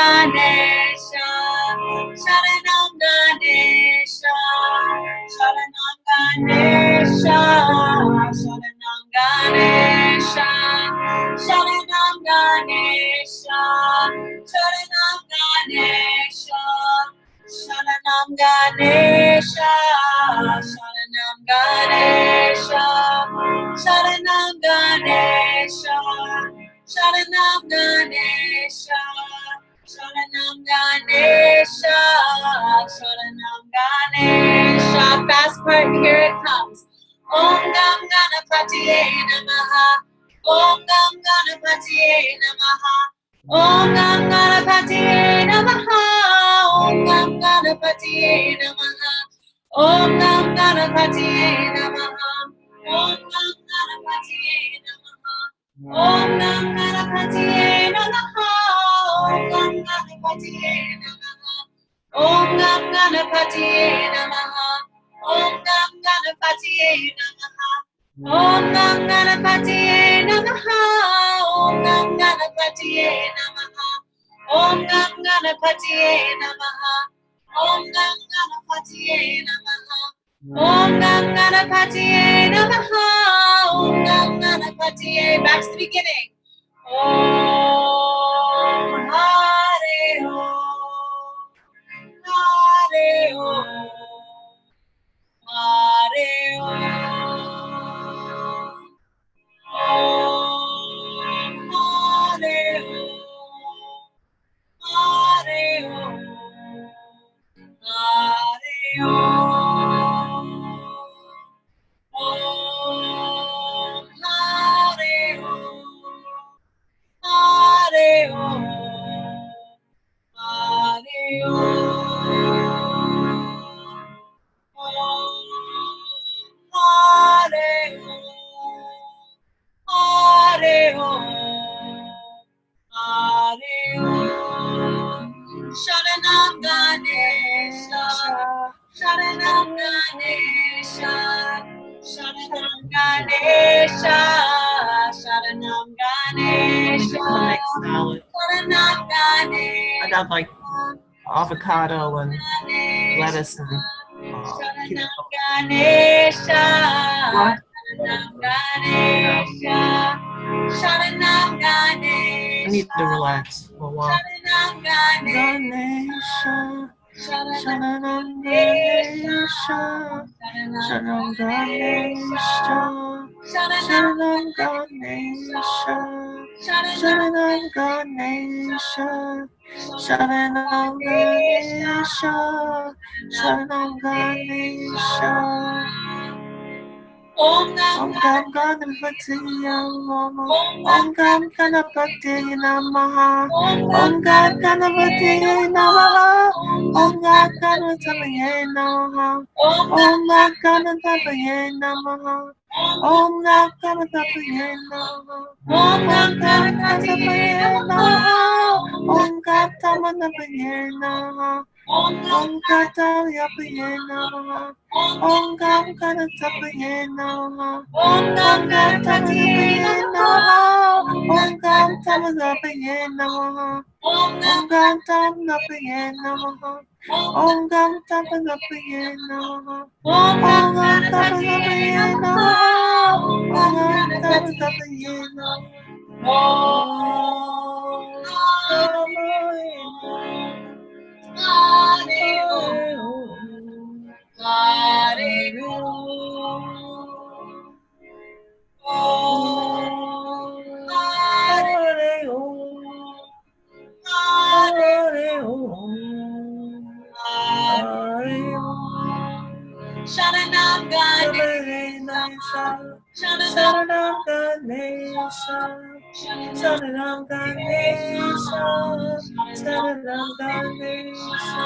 Ganesha, Sharanam Ganesha, Sharanam Ganesha, Sharanam Ganesha, Sharanam Ganesha, Sharanam Ganesha, Sharanam Ganesha, Sharanam Ganesha, Sharanam Ganesha, Sharanam Ganesha, Sharanam Ganesha, Sharanam Ganesha. Fast part, here it comes. Om Gam Ganapatiye Namaha. Om Gam Ganapatiye Namaha. Om Gam Ganapatiye Namaha. Om Gam Ganapatiye Namaha. Om Gam Ganapatiye Namaha. Om Gam Ganapatiye Namaha. Om Gam Ganapatiye Namaha. Om Gam Ganapatiye Namaha. Om Gam Ganapatiye Namaha. Om Gam Ganapatiye Namaha. Om Gam Ganapatiye Namaha. Om Gam Ganapatiye Namaha. Om Gam Ganapatiye Namaha. Om Gam Ganapatiye Namaha. Om Gam Ganapatiye Namaha. Om Gam Ganapatiye. Back to the beginning. Om Hare Om. Hare Om. Hare Om. Om Hare Om. Hare Om. Hare Om. Om Hare Om. Hare Om. Hare Om. Hare Om. Hare Om. Hare Om. Sharanam Ganesha. Sharanam Ganesha. Sharanam Ganesha. Sharanam Ganesha. Sharanam Ganesha. I got like avocado and lettuce and Sharanam Ganesha. What? Sharanam Ganesha. Sharanam Ganesha. I need to relax for a while. Sharanam Ganesha. Sharanam Ganesha, Sharanam Ganesha, Sharanam Ganesha, Sharanam Ganesha, Sharanam Ganesha, Sharanam Ganesha. Om Om Gam Ganapati Namaha. Om Gam Ganapati Namaha. Om Gam Ganapati Namaha. Om Gam Ganapati Namaha. Om Gam Ganapati Namaha. Om Gam Ganapati Namaha. Om Gam Ganapati Namaha. Om Gam Ganapati Namaha. Om Gam Ganapati Namaha. Om Gam Ganapati Namaha. Om Gam Ganapati Namaha. Om Gam Ganapati Namaha. Om Gam Ganapati Namaha. Om Gam Ganapati Namaha. Om Gam Ganapati Namaha. Om Gam Ganapati Namaha. Hare Om. Hare Om. Om Hare Sharanam Ganesha. Sharanam Ganesha. Sharanam Ganesha. Sharanam Ganesha.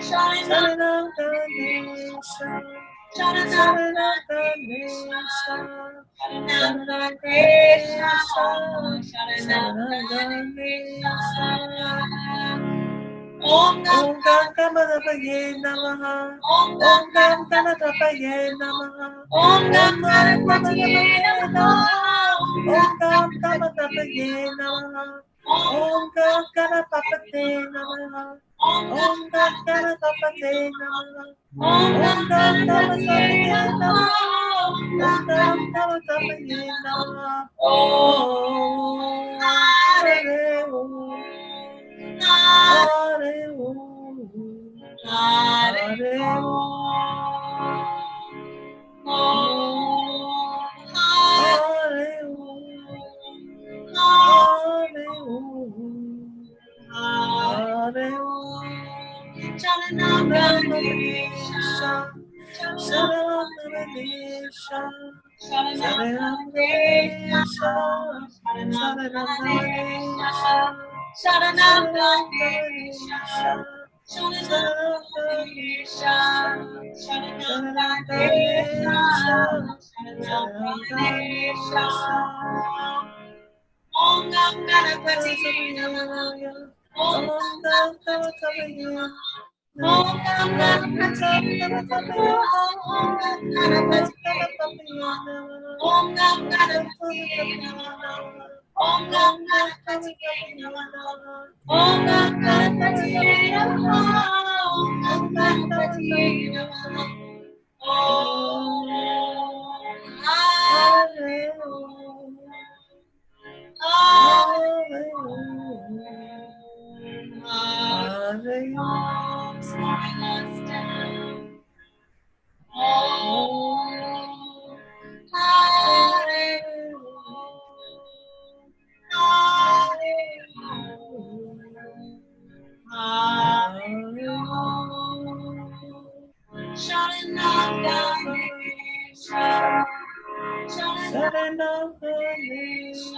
Sharanam Ganesha. Sharanam Ganesha. Sharanam Ganesha. Sharanam Ganesha. Om Om Gam Ganapati Namaha. Om Gam Ganapati Namaha. Om Gam Om Gam Ganapati Ganapati Namaha. Namaha. Om Gam Ganapati Namaha. Om Ganapate Namaha. Om Ganapate Namaha. Om Ganapate Namaha. Om Ganapate Namaha. Om Hare Om. Hare Om. Hare Om. Hare Om. Hare Om. Ganesha, Sharanam Ganesha, Sharanam Ganesha, Sharanam Ganesha, Sharanam Ganesha, Sharanam Ganesha, Sharanam Ganesha, Sharanam Ganesha. Om Ganapati Namaha. Om Ganapati Namaha. Om Ganapati Namaha. Om Ganapati Namaha. Om Ganapati Namaha. Om Ganapati Namaha. Om Ganapati Namaha. Om Ganapati Namaha. Om Hare Om. Hare Om. Hare Om. Slowing us down. Om Hare Om. Hare Om. Hare Om. Sharanam Ganesha. Sharanam Ganesha.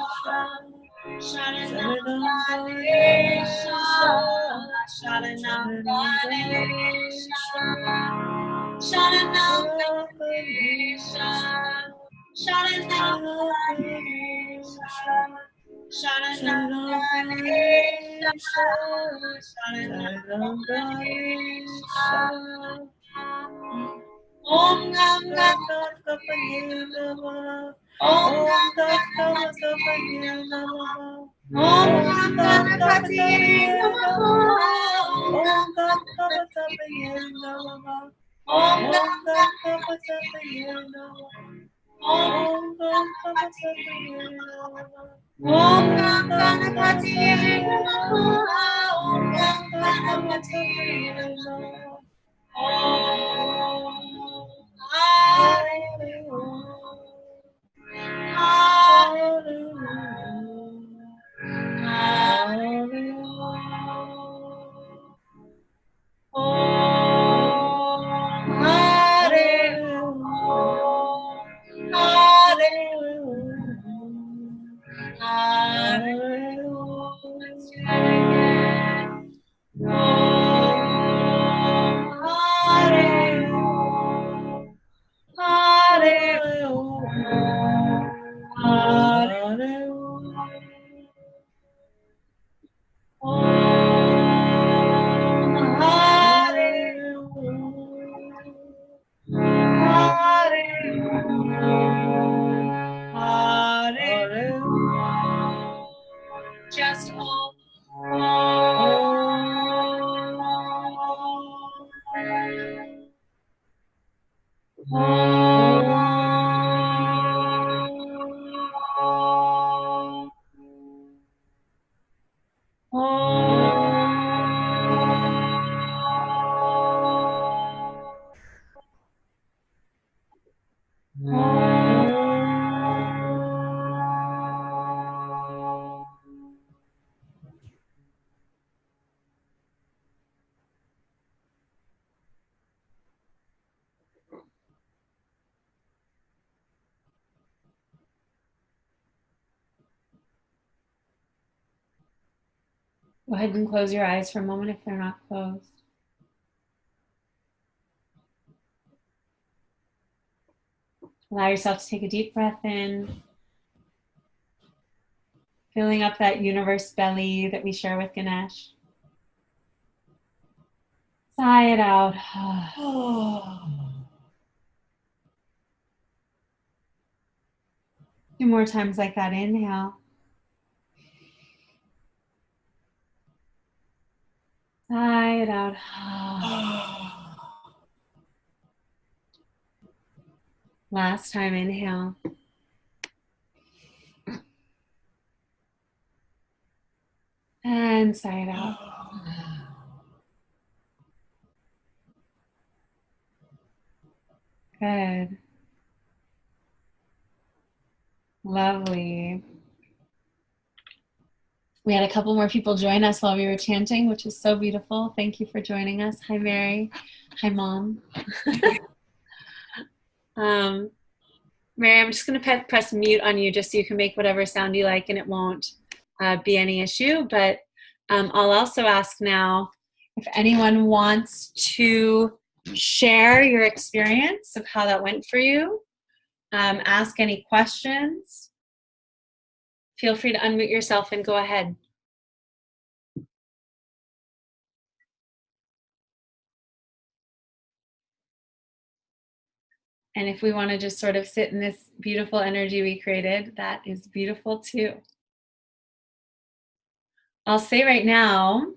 Sharanam Ganesha. Sharanam Ganesha. Sharanam Ganesha. Sharanam Ganesha. Sharanam Ganesha. Sharanam Ganesha. Om Ganapati Namaha. Om Ganapati Namaha. Om Ganapati Namaha. Om Ganapati Namaha. Om Ganapati Namaha. Om Ganapati Namaha. Om Ganapati Namaha. Om Ganapati Namaha. Om Hare Om. Hare Om. Hare Om. Om Hare Om. Hare Om. Hare Om. Let's do that again. Om Hare Om. Hare Om. Hare Om. Om Hare Om. Hare Om. Hare Om. Just Om. Go ahead and close your eyes for a moment if they're not closed. Allow yourself to take a deep breath in, filling up that universe belly that we share with Ganesh. Sigh it out. Two more times like that. Inhale. Sigh it out. Last time, inhale. And sigh it out. Good. Lovely. We had a couple more people join us while we were chanting, which is so beautiful. Thank you for joining us. Hi, Mary. Hi, Mom. Mary, I'm just going to press mute on you just so you can make whatever sound you like and it won't be any issue. But I'll also ask now if anyone wants to share your experience of how that went for you. Ask any questions. Feel free to unmute yourself and go ahead. And if we want to just sort of sit in this beautiful energy we created, that is beautiful too. I'll say right now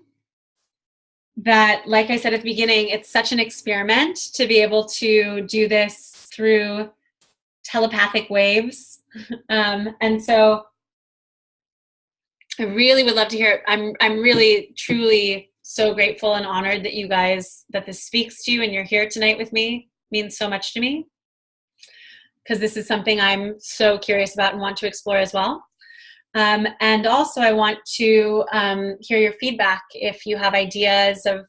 that, like I said at the beginning, it's such an experiment to be able to do this through telepathic waves. And so I really would love to hear it. I'm really, truly so grateful and honored that you guys, that this speaks to you and you're here tonight with me. It means so much to me, because this is something I'm so curious about and want to explore as well. And also I want to hear your feedback if you have ideas of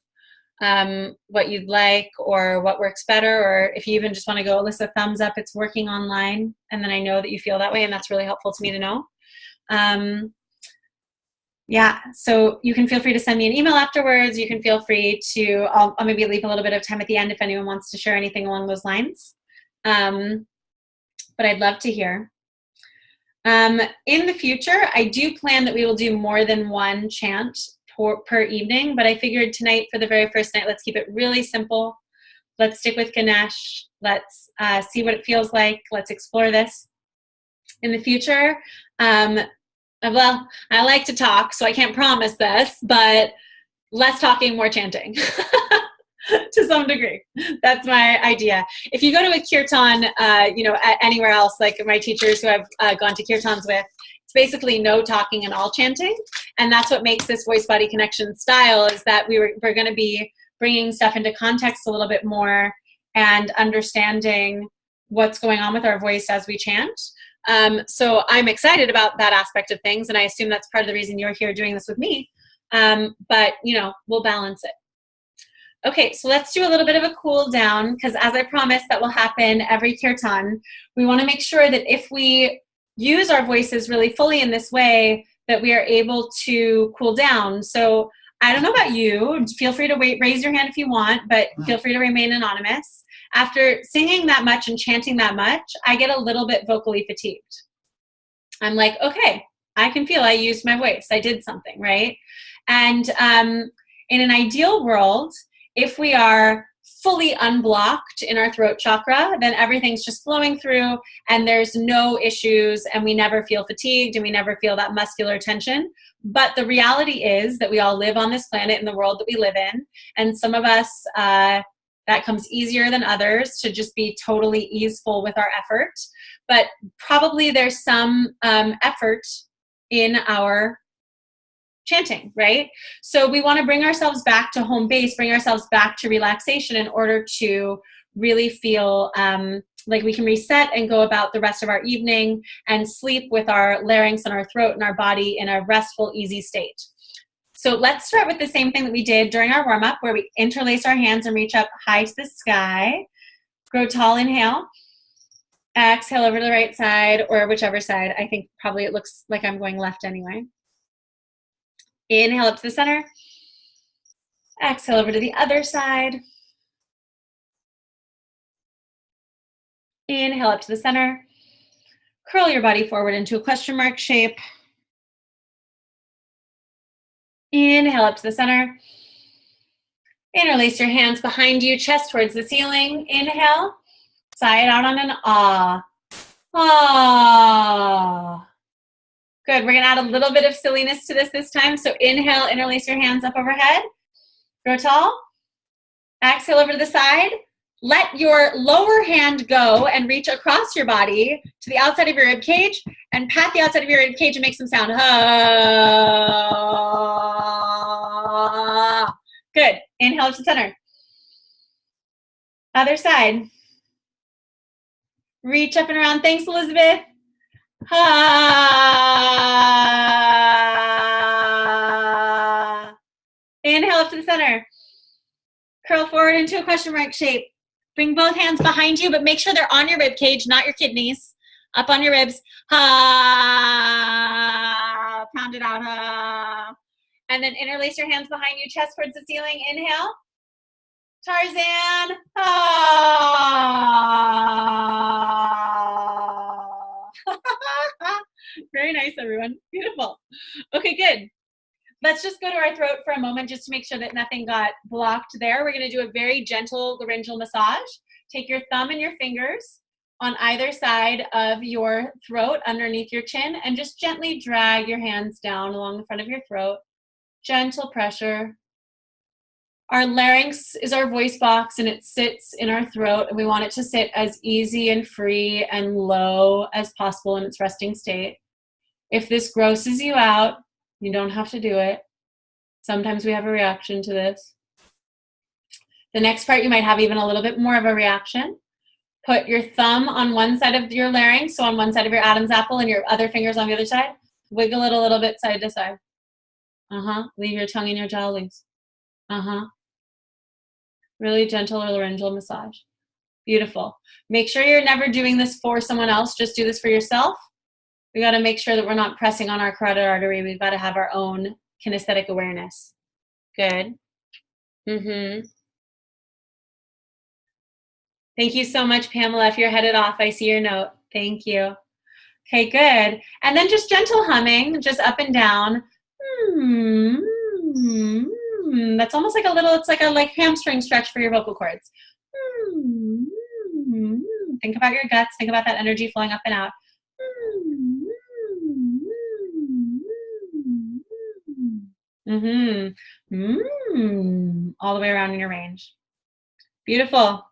what you'd like or what works better, or if you even just want to go, Elissa, thumbs up, it's working online. And then I know that you feel that way, and that's really helpful to me to know. Yeah, so you can feel free to send me an email afterwards. You can feel free to, I'll maybe leave a little bit of time at the end if anyone wants to share anything along those lines. But I'd love to hear. In the future, I do plan that we will do more than one chant per evening, but I figured tonight, for the very first night, let's keep it really simple. Let's stick with Ganesh. Let's see what it feels like. Let's explore this. In the future, well, I like to talk, so I can't promise this, but less talking, more chanting. To some degree. That's my idea. If you go to a kirtan, anywhere else, like my teachers who I've gone to kirtans with, it's basically no talking and all chanting. And that's what makes this voice-body connection style, is that we're going to be bringing stuff into context a little bit more and understanding what's going on with our voice as we chant. So I'm excited about that aspect of things, and I assume that's part of the reason you're here doing this with me. But, we'll balance it. Okay, so let's do a little bit of a cool down, because as I promised, that will happen every kirtan. We want to make sure that if we use our voices really fully in this way, that we are able to cool down. So I don't know about you, feel free to raise your hand if you want, but feel free to remain anonymous. After singing that much and chanting that much, I get a little bit vocally fatigued. I'm like, okay, I can feel I used my voice. I did something, right? And in an ideal world, if we are fully unblocked in our throat chakra, then everything's just flowing through and there's no issues and we never feel fatigued and we never feel that muscular tension. But the reality is that we all live on this planet in the world that we live in. And some of us, that comes easier than others to just be totally easeful with our effort. But probably there's some effort in our chanting, right? So we want to bring ourselves back to home base, bring ourselves back to relaxation in order to really feel like we can reset and go about the rest of our evening and sleep with our larynx and our throat and our body in a restful, easy state. So let's start with the same thing that we did during our warm-up, where we interlace our hands and reach up high to the sky. Grow tall, inhale. Exhale over to the right side, or whichever side. I think probably it looks like I'm going left anyway. Inhale up to the center. Exhale over to the other side. Inhale up to the center. Curl your body forward into a question mark shape. Inhale up to the center. Interlace your hands behind you, chest towards the ceiling. Inhale. Sigh it out on an ah. Ah. Good. We're going to add a little bit of silliness to this time. So inhale, interlace your hands up overhead. Grow tall. Exhale over to the side. Let your lower hand go and reach across your body to the outside of your rib cage and pat the outside of your rib cage and make some sound. Good. Inhale to the center. Other side. Reach up and around. Thanks, Elizabeth. Inhale up to the center. Curl forward into a question mark shape. Bring both hands behind you, but make sure they're on your rib cage, not your kidneys. Up on your ribs. Pound it out. And then interlace your hands behind you, chest towards the ceiling. Inhale. Tarzan. Very nice, everyone. Beautiful. Okay, good. Let's just go to our throat for a moment just to make sure that nothing got blocked there. We're going to do a very gentle laryngeal massage. Take your thumb and your fingers on either side of your throat underneath your chin and just gently drag your hands down along the front of your throat. Gentle pressure. Our larynx is our voice box and it sits in our throat, and we want it to sit as easy and free and low as possible in its resting state. If this grosses you out, you don't have to do it. Sometimes we have a reaction to this. The next part, you might have even a little bit more of a reaction. Put your thumb on one side of your larynx, so on one side of your Adam's apple, and your other fingers on the other side. Wiggle it a little bit side to side. Leave your tongue in your jowls. Really gentle laryngeal massage. Beautiful. Make sure you're never doing this for someone else. Just do this for yourself. We got to make sure that we're not pressing on our carotid artery. We've got to have our own kinesthetic awareness. Good. Thank you so much, Pamela. If you're headed off, I see your note. Thank you. Okay, good. And then just gentle humming, just up and down. That's almost like a little, it's like a hamstring stretch for your vocal cords. Think about your guts. Think about that energy flowing up and out. All the way around in your range. Beautiful.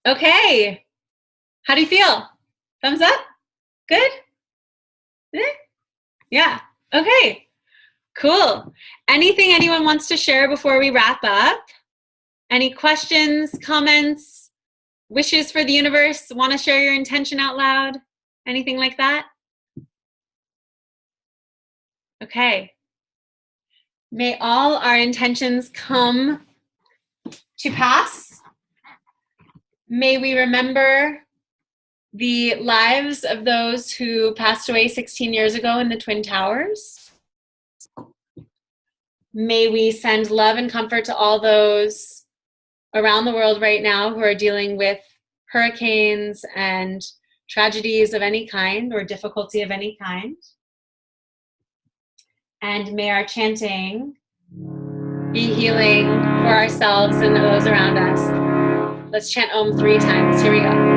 Okay. How do you feel? Thumbs up? Good? Yeah. Okay. Cool. Anything anyone wants to share before we wrap up? Any questions, comments, wishes for the universe? Want to share your intention out loud? Anything like that? Okay. May all our intentions come to pass. May we remember the lives of those who passed away 16 years ago in the Twin Towers. May we send love and comfort to all those around the world right now who are dealing with hurricanes and tragedies of any kind or difficulty of any kind. And may our chanting be healing for ourselves and those around us. Let's chant Om 3 times. Here we go.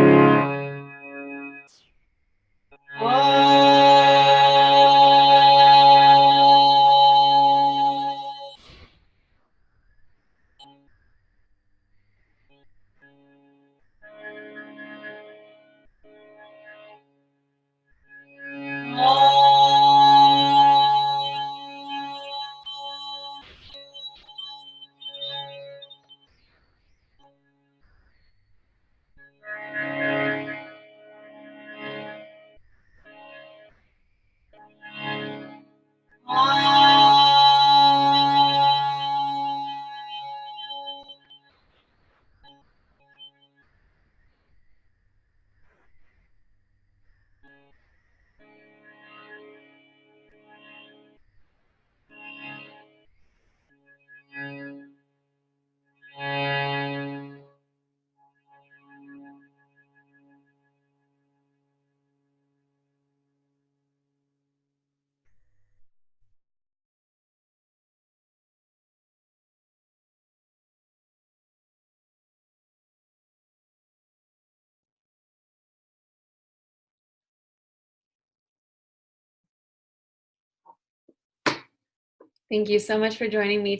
Thank you so much for joining me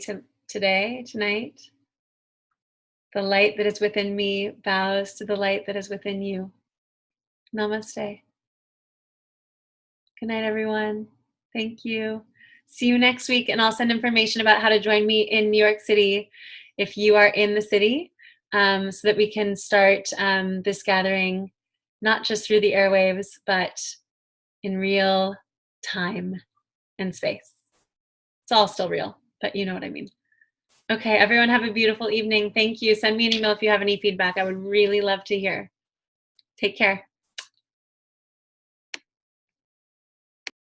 today, tonight. The light that is within me bows to the light that is within you. Namaste. Good night, everyone. Thank you. See you next week, and I'll send information about how to join me in New York City if you are in the city, so that we can start this gathering, not just through the airwaves, but in real time and space. It's all still real, but you know what I mean. Okay, everyone have a beautiful evening. Thank you. Send me an email if you have any feedback. I would really love to hear. Take care.